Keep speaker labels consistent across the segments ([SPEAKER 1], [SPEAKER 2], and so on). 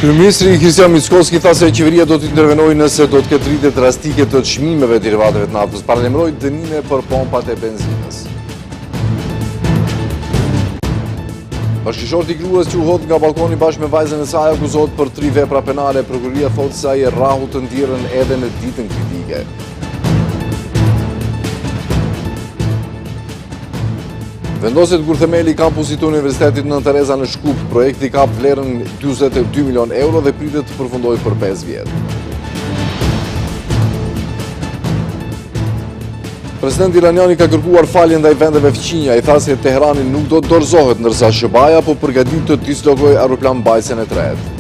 [SPEAKER 1] Kryeministri Kristian Mickoski tha se qeveria do të intervenojë nëse do të ketë rritje drastike të çmimeve të derivateve të naftës. Paralajmëroi dënime për pompat e benzinës. Bashkëshorti i gruas që u hodh nga balkoni bashkë me vajzën e saj akuzohet për 3 vepra penale. Prokuroria thotë se ai e rrahu të ndjerën edhe në ditën kritike. Vendoset kur themeli kampusit të Universitetit Nën Tereza në Shkup. Projekti ka vlerën 42 milion euro dhe pritet të përfundojë për 5 vjet. Presidenti iraniani ka kërkuar falje ndaj vendeve fqinja. I tha se Teherani nuk do të dorëzohet, ndërsa SHBA-ja po përgatit të dislokojë aeroplan mbajtësen e tretë.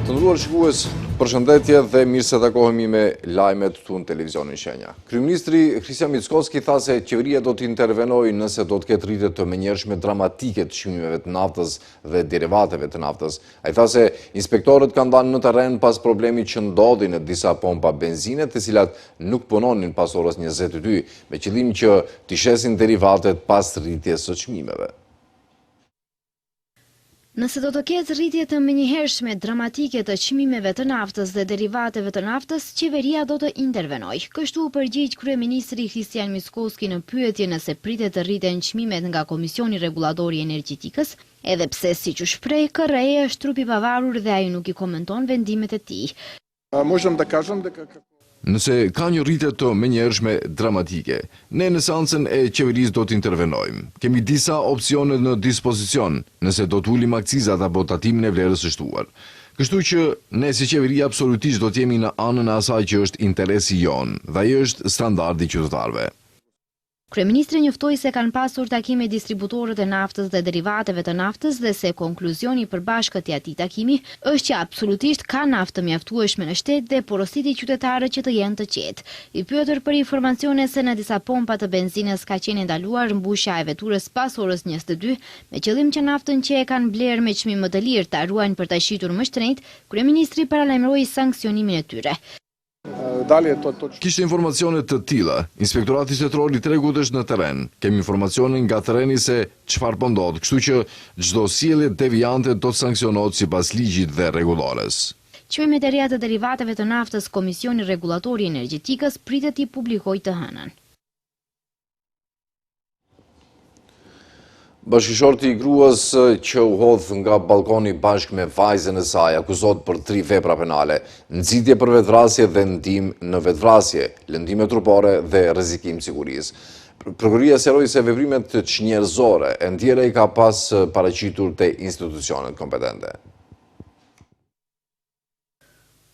[SPEAKER 1] Të nderuar shikues, përshëndetje dhe mirë se takohemi me lajmet këtu në televizionin Shenja. Kryeministri Kristian Mickoski tha se qeveria do të intervenojë nëse do të ketë rritje të menjëhershme dramatike të çmimeve të naftës dhe derivateve të naftës. Ai tha se inspektorët kanë dalë në terren pas problemit që ndodhi në disa pompa benzine, të cilat nuk punonin pas orës 22, me qëllim që t'i shesin derivatet pas rritjes së çmimeve.
[SPEAKER 2] Nëse do të ketë rritje të menjëhershme dramatike të çmimeve të naftës dhe derivateve të naftës, qeveria do të intervenojë. Kështu u përgjigj kryeministri Kristian Mickoski në pyetje nëse pritet të rriten çmimet nga Komisioni Rregullator i Energjetikës, edhe pse siç u shpreh, KRE është trup i pavarur dhe ai nuk i komenton vendimet e tij.
[SPEAKER 1] Nëse ka një rritje të menjëhershme dramatike, ne në seancën e qeverisë do të intervenojmë. Kemi disa opsione në dispozicion, nëse do të ulim akcizat apo tatimin e vlerës së shtuar. Kështu që ne si qeveri absolutisht do të jemi në anën e asaj që është interesi jonë, dhe ai është standardi i qytetarëve.
[SPEAKER 2] Kryeministri njoftoi se kanë pasur takime distributorët e naftës dhe derivateve të naftës dhe se konkluzioni i përbashkët i atij takimi është që absolutisht ka naftë të mjaftueshme në shtet dhe porositi qytetarët që të jenë të qetë. I pyetur për informacione se në disa pompa të benzinës ka qenë ndaluar mbushja e veturës pas orës 22, me qëllim që naftën që e kanë blerë me çmim më të lirë ta ruajnë për ta shitur më shtrenjtë, kryeministri paralajmëroi sanksionimin e tyre.
[SPEAKER 1] Kishte informacione të tilla. Inspektorati Shtetëror i Tregut është në terren. Kemi informacione nga terreni se çfarë po ndodh, kështu që çdo sjellje deviante do të sanksionohet sipas ligjit dhe rregullores.
[SPEAKER 2] Çmimet e reja të derivateve të naftës, Komisioni Rregullator i Energjetikës pritet i publikojë të hënën.
[SPEAKER 1] Bashkëshorti i gruas që u hodh nga balkoni bashkë me vajzën e saj akuzohet për 3 vepra penale: nxitje për vetvrasje dhe ndihmë në vetvrasje, lëndime trupore dhe rrezikim sigurisë. Prokuroria sqaroi se veprimet çnjerëzore e ndjera i ka pas paraqitur te institucionet kompetente.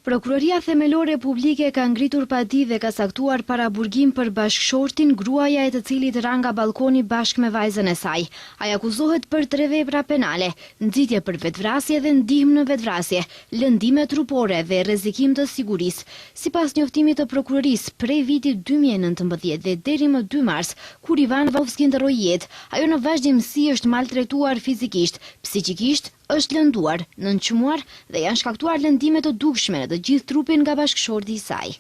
[SPEAKER 2] Prokuroria Themelore Publike ka ngritur padi dhe ka saktuar paraburgim për bashkëshortin, gruaja e të cilit ra nga balkoni bashkë me vajzën e saj. Ai akuzohet për 3 vepra penale: nxitje për vetvrasje dhe ndihmë në vetvrasje, lëndime trupore dhe rrezikim të sigurisë. Sipas njoftimit të prokurorisë, prej vitit 2019 dhe deri më 2 mars, kur Ivan Vovski ndroi jetë, ajo në vazhdimsi është maltretuar fizikisht, psiqikisht, është lënduar, nënçmuar dhe janë shkaktuar lëndime të dukshme në të gjithë trupin nga bashkëshorti i saj.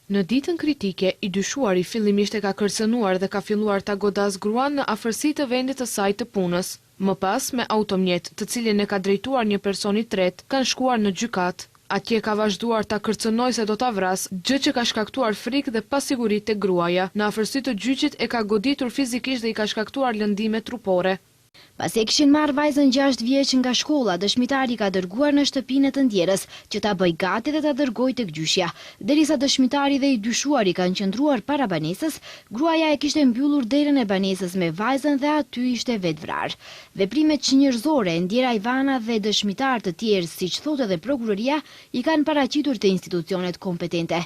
[SPEAKER 3] Në ditën kritike, i dyshuari fillimisht e ka kërcënuar dhe ka filluar ta godas gruan në afërsi të vendit të saj të punës. Më pas, me automjet, të cilin e ka drejtuar një person i tretë, kanë shkuar në gjykat. Atje ka vazhduar ta kërcënojë se do ta vras, gjë që ka shkaktuar frikë dhe pasiguri tek gruaja. Në afërsi të gjyqit e ka goditur fizikisht dhe i ka shkaktuar lëndime trupore.
[SPEAKER 2] Pasi e kishin marrë vajzën 6 vjeç nga shkolla, dëshmitari ka dërguar në shtëpinë e të ndjerës që ta bëj gati dhe ta dërgoj tek gjyqja. Derisa dëshmitari dhe i dyshuari kanë qëndruar para banesës, gruaja e kishte mbyllur derën e banesës me vajzën dhe aty ishte vetvrar. Veprimet çnjerëzore e ndjera Ivana dhe dëshmitar të tjerë, siç thotë edhe prokuroria, i kanë paraqitur te institucionet kompetente.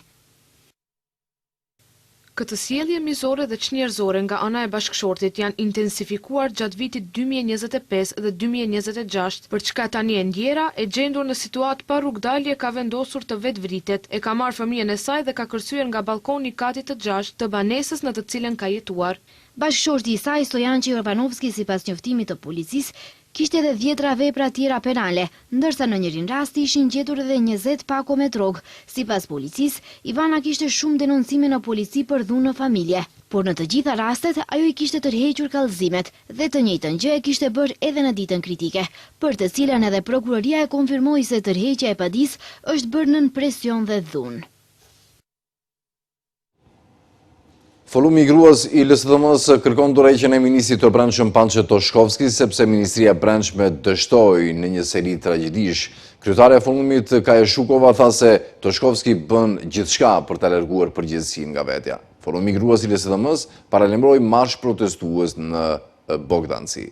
[SPEAKER 3] Këtë sjellje mizore dhe çnjerëzore nga ana e bashkëshortit janë intensifikuar gjatë vitit 2025 dhe 2026, për çka tani e ndjera e gjendur në situatë pa rrugdalje ka vendosur të vetvritet, e ka marrë fëmijën e saj dhe ka kërcyer nga balkoni katit të 6 të banesës në të cilën ka jetuar.
[SPEAKER 2] Bashkëshorti i saj, Stojanqi Urbanovski, sipas njoftimit të policisë, Kishte edhe 10 vepra tjera penale, ndërsa në njërin rast ishin gjetur edhe 20 pako me drogë. Sipas policisë, Ivana kishte shumë denoncime në polici për dhunë në familje, por në të gjitha rastet ajo i kishte tërhequr kallëzimet dhe të njëjtën gjë e kishte bërë edhe në ditën kritike, për të cilën edhe prokuroria e konfirmoi se tërheqja e padis është bërë nën presion dhe dhunë.
[SPEAKER 1] Folumi i gruas i LSDM-s kërkon dorëheqjen e ministrit të brendshëm Pançe Toshkovski sepse Ministria e Brendshme dështoi në një seri tragjedish. Kryetare e folumit Kaja Shukova tha se Toshkovski bën gjithçka për ta larguar përgjegjësinë nga vetja. Folumi i gruas i LSDM-s paralajmëroi marsh protestues në Bogdanci.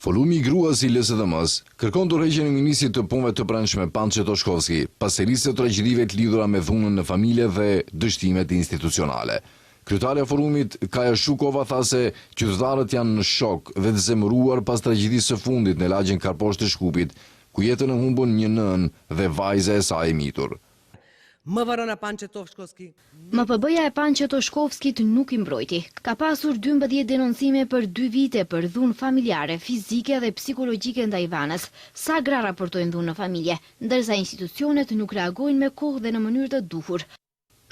[SPEAKER 1] Folumi i gruas i LSDM-s kërkon dorëheqjen e ministrit të punëve të brendshme Pançe Toshkovski pas serisë të tragjedive të lidhura me dhunën në familje dhe dështimet institucionale. Kryetare e forumit Kaja Shukova tha se qytetarët janë në shok dhe të zemëruar pas tragjedisë së fundit në lagjen Karposh të Shkupit, ku jetën e humbën një nënë dhe vajza e saj e mitur.
[SPEAKER 2] MPB-ja e Pançe Toshkovskit nuk i mbrojti. Ka pasur 12 denoncime për 2 vite për dhunë familjare, fizike dhe psikologjike ndaj Ivanës. Sa gra raportojnë dhunë në familje, ndërsa institucionet nuk reagojnë me kohë dhe në mënyrë të duhur.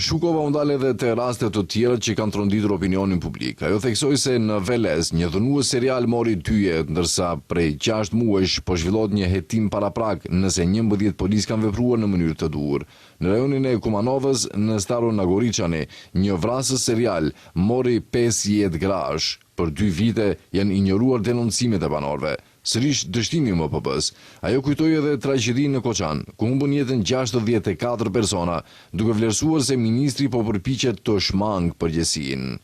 [SPEAKER 1] Shukova u ndal edhe te raste të tjera që kanë tronditur opinionin publik. Ajo theksoi se në Veles një dhënues serial mori 2 jetë, ndërsa prej 6 muajsh po zhvillohet një hetim paraprak nëse 11 polis kanë vepruar në mënyrë të duhur. Në rajonin e Kumanovës, në Staro Nagoriçani, një vrasës serial mori 5 jetë grash. Për 2 vite janë injoruar denoncimet e banorëve. Sërish dështimi MPB-s. Ajo kujtoi edhe tragjedinë në Koçan, ku humbën jetën 64 persona, duke vlerësuar se ministri po përpiqet të shmangë përgjegjësinë.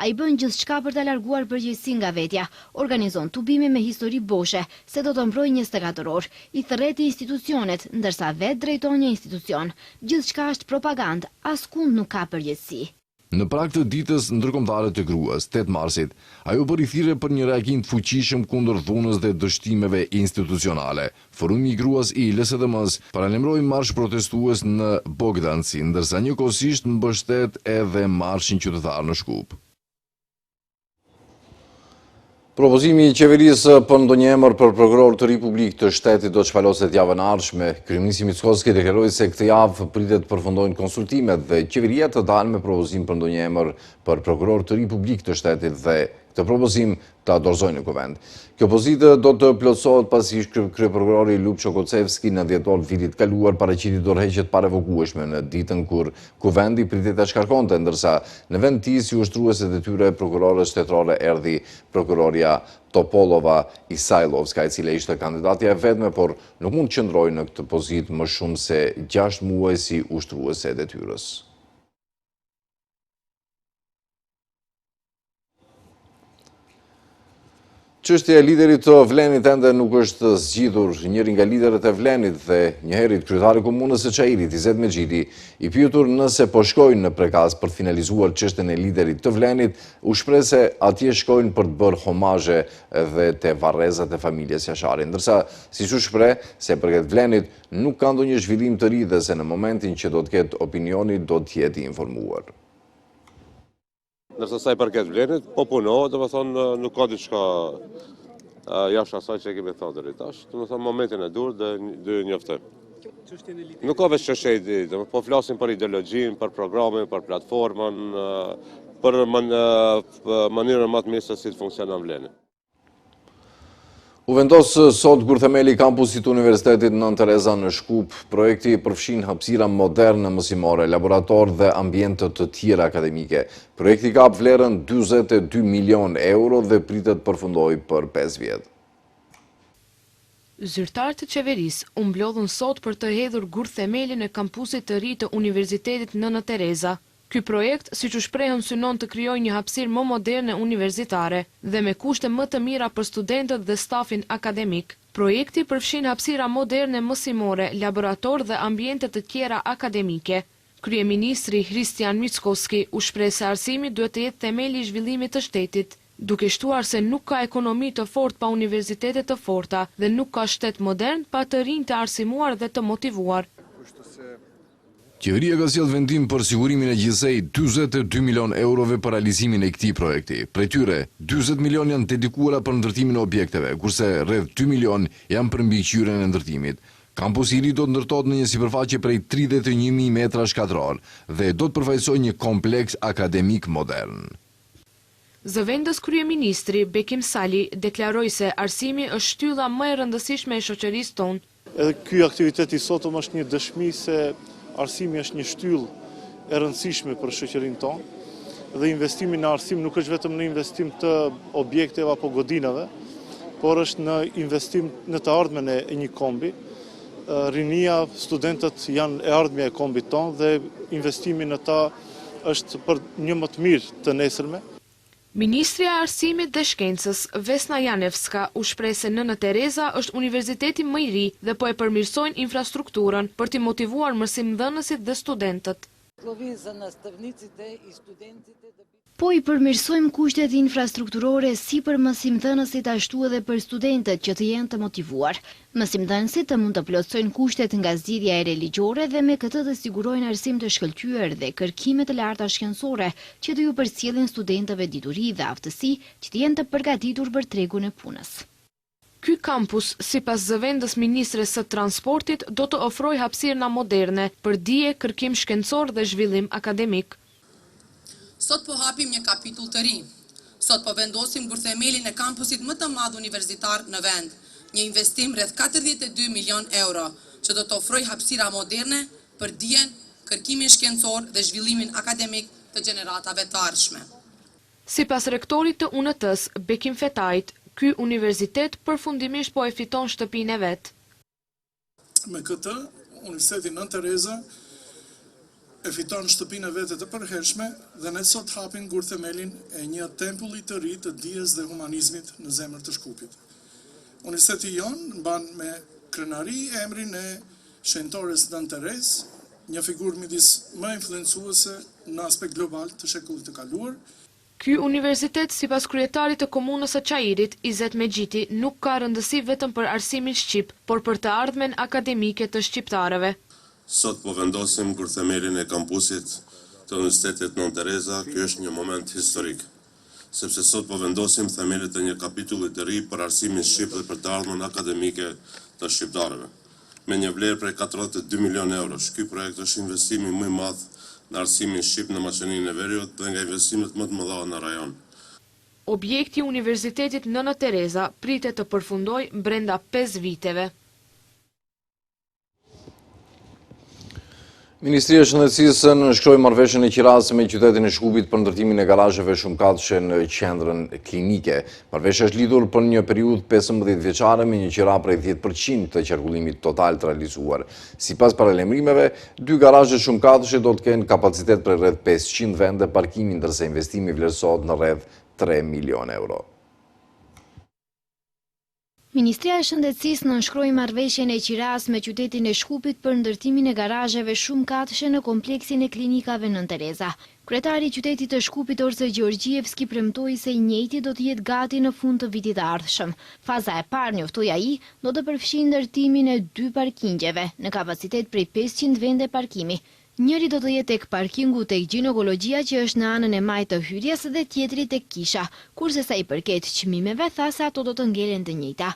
[SPEAKER 2] Ai bën gjithçka për ta larguar përgjegjësinë nga vetja, organizon tubime me histori boshe, se do të mbrojë 24 orë, i thërreti institucionet, ndërsa vetë drejton një institucion. Gjithçka është propagandë, askund nuk ka përgjegjësi.
[SPEAKER 1] Në prag të ditës ndërkombëtare të gruas, 8 marsit, ajo bëri thirrje për një reagim të fuqishëm kundër dhunës dhe dështimeve institucionale. Forumi i gruas i LSDM-s paralajmëroi marsh protestues në Bogdanci, ndërsa njëkohësisht mbështet edhe marshin qytetar në Shkup. Propozimi i qeverisë për ndonjë emër për prokuror të ri publik të shtetit do të shpaloset javën e ardhshme. Kryeministri Mickovski deklaroi se këtë javë pritet të përfundojnë konsultimet dhe qeveria të dalë me propozim për ndonjë emër për prokuror të ri publik të shtetit dhe këtë propozim ta dorëzojnë në Kuvend. Kjo pozitë do të plotësohet pasi kryeprokurori Lupço Kocevski në dhjetor të vitit kaluar paraqiti dorëheqjet pa revokueshme në ditën kur Kuvendi pritet ta shkarkonte, ndërsa në vend të tij si ushtruese detyre prokurores shtetërore erdhi prokuroria Topolova Isajlovska, e cila ishte kandidatja e vetme, por nuk mund të qëndrojë në këtë pozitë më shumë se 6 muaj si ushtruese e detyrës. Çështja e liderit të Vlenit ende nuk është zgjidhur. Njëri nga liderët e Vlenit dhe njëherët kryetari i komunës së Çajirit, Izet Mexhiti, i pyetur nëse po shkojnë në prekaz për të finalizuar çështjen e liderit të Vlenit, u shpreh se atje shkojnë për të bërë homazhe dhe te varrezat e familjes Jashari, ndërsa siç u shpreh se përket Vlenit nuk ka ndonjë zhvillim të ri dhe se në momentin që do të ketë opinioni do të jetë i informuar.
[SPEAKER 4] Ndërsa sa i përket Vlenit, po punohet, do të thonë nuk ka diçka jashtë asaj që kemi thënë deri tash. Do të thonë momentin e dur dhe njoftojmë. Nuk ka veç çështje ide, po flasim për ideologjinë, për programin, për platformën, për mënyrën më të mirë se si funksionon Vleni.
[SPEAKER 1] U vendos sot kur themeli kampusit Universitetit Nën Tereza në Shkup. Projekti përfshin hapësira moderne mësimore, laborator dhe ambiente të tjera akademike. Projekti ka vlerën 42 milion euro dhe pritet përfundoj për 5 vjet.
[SPEAKER 3] Zyrtarët të qeverisë u mblodhën sot për të hedhur gur themelin e kampusit të ri të Universitetit Nën Tereza. Ky projekt, siç u shprehën, synon të krijojë një hapësirë më moderne universitare dhe me kushte më të mira për studentët dhe stafin akademik. Projekti përfshin hapësira moderne mësimore, laborator dhe ambiente të tjera akademike. Kryeministri Hristian Mickovski u shpreh se arsimi duhet të jetë themeli i zhvillimit të shtetit, duke shtuar se nuk ka ekonomi të fortë pa universitete të forta dhe nuk ka shtet modern pa të rinj të arsimuar dhe të motivuar.
[SPEAKER 1] Qeveria ka sjellë vendim për sigurimin e gjithsej 42 milion eurove për realizimin e këtij projekti. Prej tyre, 40 milion janë dedikuara për ndërtimin e objekteve, kurse rreth 2 milion janë për mbikëqyrjen e ndërtimit. Kampusi i ri do të ndërtohet në një sipërfaqe prej 31.000 metra shkatror dhe do të përfaqësojë një kompleks akademik modern.
[SPEAKER 3] Zëvendës kryeministri Bekim Sali deklaroi se arsimi është shtylla më e rëndësishme e shoqërisë tonë.
[SPEAKER 5] Edhe ky aktivitet i sotëm është një dëshmi se arsimi është një shtyllë e rëndësishme për shoqërinë tonë dhe investimi në arsim nuk është vetëm në investim të objekteve apo godinave, por është në investim në të ardhmen e një kombi. Rinia, studentët janë e ardhmja e kombit tonë dhe investimi në ta është për një më të mirë të nesërme.
[SPEAKER 3] Ministrja e Arsimit dhe Shkencës, Vesna Janevska, u shpreh se Nëna Tereza është universiteti më i ri dhe po e përmirësojnë infrastrukturën për t'i motivuar mësimdhënësit dhe studentët.
[SPEAKER 2] Po i përmirësojmë kushtet infrastrukturore si për mësimdhënësit ashtu edhe për studentët që të jenë të motivuar. Mësimdhënësit të mund të plotësojnë kushtet nga zgjidhja e religjore dhe me këtë të sigurojnë arsim të shkëlqyer dhe kërkime të larta shkencore që të ju përcjellin studentëve dituri dhe aftësi që të jenë të përgatitur për tregun e punës.
[SPEAKER 3] Ky kampus, sipas zëvendës ministres së transportit, do të ofrojë hapësirëna moderne për dije, kërkim shkencor dhe zhvillim akademik.
[SPEAKER 6] Sot po hapim një kapitull të ri. Sot po vendosim gurthemelin e kampusit më të madh universitar në vend, një investim rreth 42 milion euro, që do të ofrojë hapësira moderne për dijen, kërkimin shkencor dhe zhvillimin akademik të gjeneratave të ardhshme.
[SPEAKER 3] Sipas rektorit të UNT-s, Bekim Fetajt, ky universitet përfundimisht po e fiton shtëpinë e vet.
[SPEAKER 7] Me këtë, Universiteti Nën Tereza e fiton shtëpinë e vetë të përhershme dhe ne sot hapin gurthemelin e një tempulli të ri të dijes dhe humanizmit në zemër të Shkupit. Universiteti jonë mban me krenari emrin e shenjtores Nën Terezë, një figurë midis më influencuese në aspekt global të shekullit të kaluar.
[SPEAKER 3] Ky universitet, sipas kryetarit të komunës së Çajirit, Izet Mexhiti, nuk ka rëndësi vetëm për arsimin shqip, por për të ardhmen akademike të shqiptarëve.
[SPEAKER 4] Sot po vendosim gurthemelin e kampusit të Universitetit Nën Tereza. Ky është një moment historik, sepse sot po vendosim themelit të një kapitulli të ri për arsimin shqip dhe për të ardhmen akademike të shqiptarëve. Me një vlerë prej 42 milion eurosh, ky projekt është investimi më i madh në arsimin shqip në Maqeninë e Veriut dhe nga investimet më të mëdha në rajon.
[SPEAKER 3] Objekti i Universitetit Nëna Tereza pritet të përfundojë brenda 5 viteve.
[SPEAKER 1] Ministria e Shëndetësisë nënshkroi marrëveshjen e Qirazës me qytetin e Shkupit për ndërtimin e garazheve shumëkatëshe në qendrën klinike. Marrëveshja është lidhur për një periudhë 15 vjeçare me një qira prej 10% të qarkullimit total të realizuar. Sipas paralajmërimeve, 2 garazhe shumëkatëshe do të kenë kapacitet për rreth 500 vende parkimi, ndërsa investimi vlerësohet në rreth 3 milion euro.
[SPEAKER 2] Ministria e Shëndetësisë nënshkroi marrëveshjen e Qirazës me qytetin e Shkupit për ndërtimin e garazheve shumëkatëshe në kompleksin e klinikave Nën Tereza. Kryetari i qytetit të Shkupit Orse Gjeorgjievski premtoi se i njëjti do të jetë gati në fund të vitit të ardhshëm. Faza e parë, njoftoi ai, do të përfshijë ndërtimin e 2 parkingjeve në kapacitet prej 500 vende parkimi. Njëri do të jetë tek parkingu tek ginekologjia që është në anën e majtë të hyrjes dhe tjetri tek kisha, kurse sa i përket çmimeve tha se ato do të ngelen të njëjta.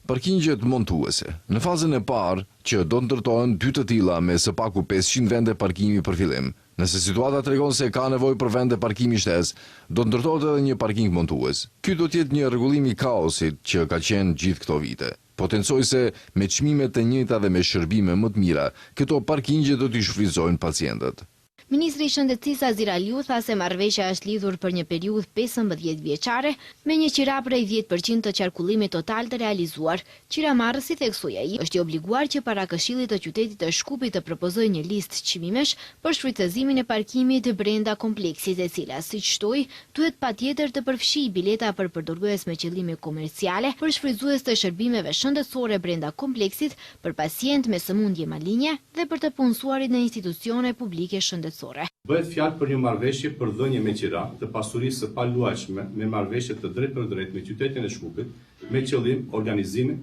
[SPEAKER 1] Parkingjet montuese. Në fazën e parë që do ndërtohen 2 të tilla me së paku 500 vende parkimi për fillim. Nëse situata tregon se ka nevojë për vende parkimi shtesë, do ndërtohet edhe një parking montues. Ky do të jetë një rregullim i kaosit që ka qenë gjithë këto vite. Potencoj se me çmime të njëjta dhe me shërbime më të mira, këto parkingje do t'i shfrytëzojnë pacientët.
[SPEAKER 2] Ministri i Shëndetësisë Azir Aliu tha se marrëveshja është lidhur për një periudhë 15 vjeçare me një qira prej 10% të qarkullimit total të realizuar. Qiramarrësi, theksoi ai, është i obliguar që para Këshillit të qytetit të Shkupit të propozojë një listë çmimesh për shfrytëzimin e parkimit brenda kompleksit, e cila, siç shtoi, duhet patjetër të përfshijë bileta për përdorues me qëllime komerciale, për shfrytëzues të shërbimeve shëndetësore brenda kompleksit, për pacient me sëmundje malinje dhe për të punësuarit në institucione publike shëndetësore.
[SPEAKER 8] Bëhet fjalë për një marrëveshje për dhënje me qira të pasurisë së paluajtshme me marrëveshje të drejtë për drejtë me qytetin e Shkupit me qëllim organizimin,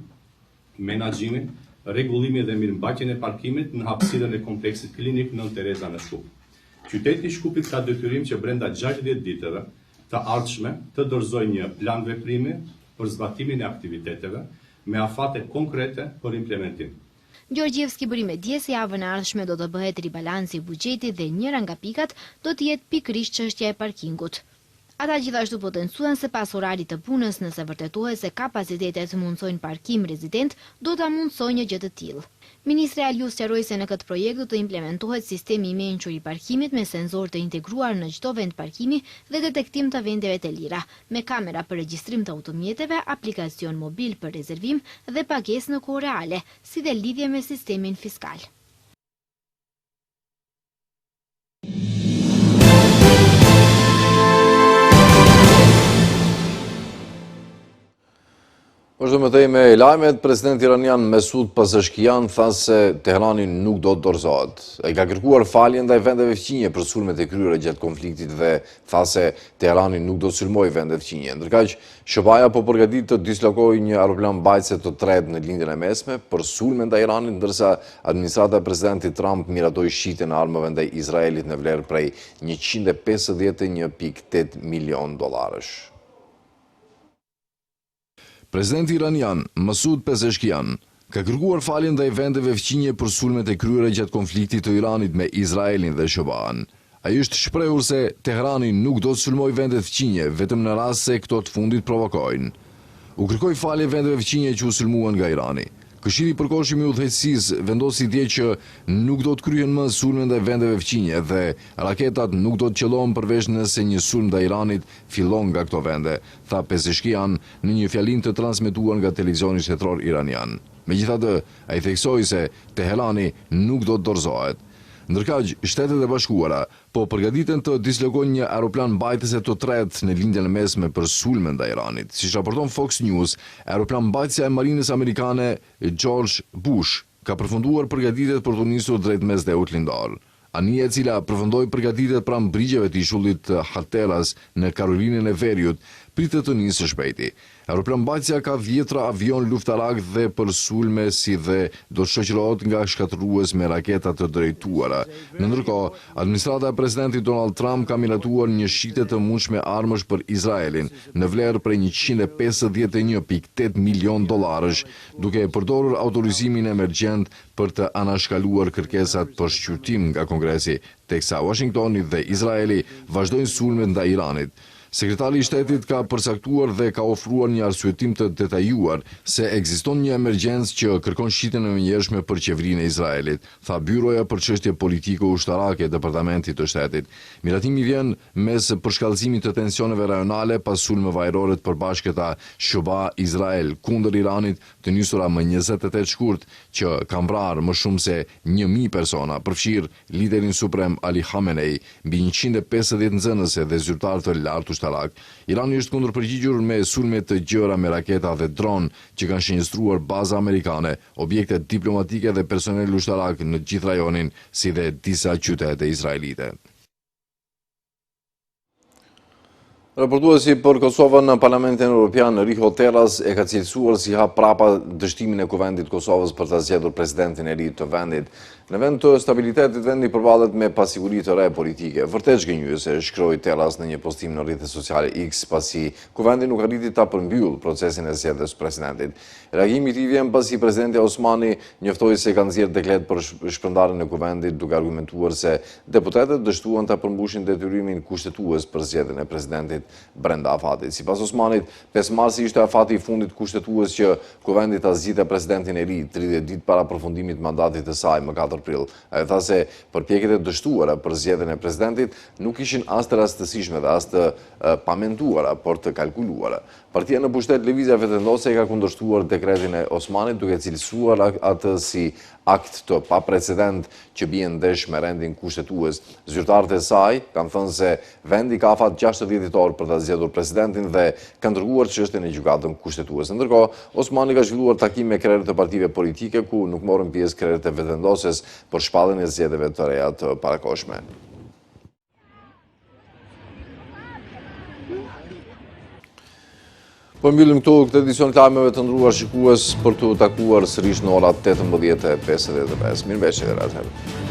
[SPEAKER 8] menaxhimin rregullimin dhe mirëmbajtjen e parkimit në hapësirën e kompleksit klinik Nën Tereza në Shkup. Qyteti i Shkupit ka detyrim që brenda 60 ditëve të ardhshme të dorëzojë një plan veprimi për zbatimin e aktiviteteve me afate konkrete për implementim.
[SPEAKER 2] Gjorgjevski bëri me dje se javën e ardhshme do të bëhet ribalansi i buxhetit dhe njëra nga pikat do të jetë pikërisht çështja e parkingut. Ata gjithashtu potencuan se pas orarit të punës, nëse vërtetohet se kapacitetet mundsojnë parkim rezident, do ta mundsojë një gjë të tillë. Ministri Alius sqaroi se në këtë projekt do të implementohet sistemi i mençur i parkimit me senzor të integruar në çdo vend parkimi dhe detektim të vendeve të lira, me kamera për regjistrim të automjeteve, aplikacion mobil për rezervim dhe pagesë në kohë reale, si dhe lidhje me sistemin fiskal.
[SPEAKER 1] Vazhdojmë me lajmet. Presidenti iranian Mesud Pezeshkian tha se Teherani nuk do të dorëzohet. Ai ka kërkuar falje ndaj vendeve fqinje për sulmet e kryera gjatë konfliktit dhe tha se Teherani nuk do të sulmojë vende fqinje. Ndërkaq, SHBA po përgatit të dislokojë një aeroplan mbajtëse të tretë në lindjen e mesme për sulme ndaj Iranit, ndërsa administrata e presidentit Trump miratoi shitjen e armëve ndaj Izraelit në vlerë prej $151.8 milion. Presidenti iranian Mesud Pezeshkian ka kërkuar falje ndaj vendeve fqinje për sulmet e kryera gjatë konfliktit të Iranit me Izraelin dhe SHBA-n. Ai është shprehur se Teherani nuk do të sulmojë vendet fqinje vetëm në rast se këto të fundit provokojnë. U kërkoi falje vendeve fqinje që u sulmuan nga Irani. Këshilli i Përkohshëm i Udhëheqësisë vendosi dje që nuk do të kryhen më sulme ndaj vendeve fqinje dhe raketat nuk do të qellohen përveç nëse një sulm ndaj Iranit fillon nga këto vende, tha Pezeshkian në një fjalim të transmetuar nga televizioni shtetror iranian. Megjithatë, ai theksoi se Teherani nuk do të dorëzohet. Ndërkaq, Shtetet e Bashkuara po përgatiten të dislokojnë një aeroplan mbajtëse të tretë në lindjen e mesme për sulme ndaj Iranit. Siç raporton Fox News, aeroplan mbajtësja e marinës amerikane George Bush ka përfunduar përgatitjet për të nisur drejt mesdheut lindor. Anija e cila përfundoi përgatitjet pranë brigjeve të ishullit Hatteras në Karolinën e Veriut pritet të nisë së shpejti. Aeroplan mbajtësja ka 10 avion luftarak dhe për sulme si dhe do të shoqërohet nga shkatërues me raketa të drejtuara. Në ndërkohë, administrata e presidentit Donald Trump ka miratuar një shitje të mundshme armësh për Izraelin në vlerë prej $151.8 milion, duke përdorur autorizimin emergjent për të anashkaluar kërkesat për shqyrtim nga Kongresi, teksa Washingtoni dhe Izraeli vazhdojnë sulmet ndaj Iranit. Sekretari i Shtetit ka përcaktuar dhe ka ofruar një arsyetim të detajuar se ekziston një emergjencë që kërkon shitjen e menjëhershme për qeverinë e Izraelit, tha byroja për çështje politiko-ushtarake e Departamentit të Shtetit. Miratimi vjen mes përshkallëzimit të tensioneve rajonale pas sulmeve ajrore të përbashkëta SHBA-Izrael kundër Iranit të nisura më 28 shkurt që kanë vrarë më shumë se 1000 persona, përfshirë liderin suprem Ali Khamenei, mbi 150 nxënëse dhe zyrtar të lartë ushtarak. Irani është kundërpërgjigjur me sulme të gjëra me raketa dhe dron që kanë shënjestruar baza amerikane, objekte diplomatike dhe personel ushtarak në gjithë rajonin, si dhe disa qytete izraelite. Raportuesi për Kosovën në Parlamentin Evropian Riho Terras e ka cilësuar si hap prapa dështimin e Kuvendit Kosovës për ta zgjedhur presidentin e ri të vendit. Në vend të stabilitetit, vendi përballet me pasiguri të re politike. Vërtet zgënjyese, shkroi Terras në një postim në rrjetet sociale X, pasi Kuvendi nuk arriti ta përmbyll procesin e zgjedhjes së presidentit. Reagimi i tij vjen pasi presidenti Osmani njoftoi se ka nxjerrë dekret për shpërndarjen e Kuvendit, duke argumentuar se deputetët dështuan ta përmbushin detyrimin kushtetues për zgjedhjen e presidentit brenda afatit. Sipas Osmanit, 5 marsi ishte afati i fundit kushtetues që Kuvendi ta zgjidhte presidentin e ri 30 ditë para përfundimit të mandatit të saj më 4 prill. Ai tha se përpjekjet e dështuara për zgjedhjen e presidentit nuk ishin as të rastësishme dhe as të pamentuara, por të kalkuluara. Partia në pushtet Lëvizja Vetëvendose ka kundërshtuar dekretin e Osmanit, duke cilësuar atë si akt të paprecedent që bie ndesh me rendin kushtetues. Zyrtarët e saj kanë thënë se vendi ka afat 60 ditor për ta zgjedhur presidentin dhe kanë dërguar çështjen në gjykatën kushtetuese. Ndërkohë, Osmani ka zhvilluar takim me krerët e partive politike ku nuk morën pjesë krerët e Vetëvendosjes për shpalljen e zgjedhjeve të reja të parakohshme. Po mbyllim këtu këtë edicion të lajmeve të ndruar shikues për të takuar sërish në orat 18:55. Mirëmbëjtje deri atëherë.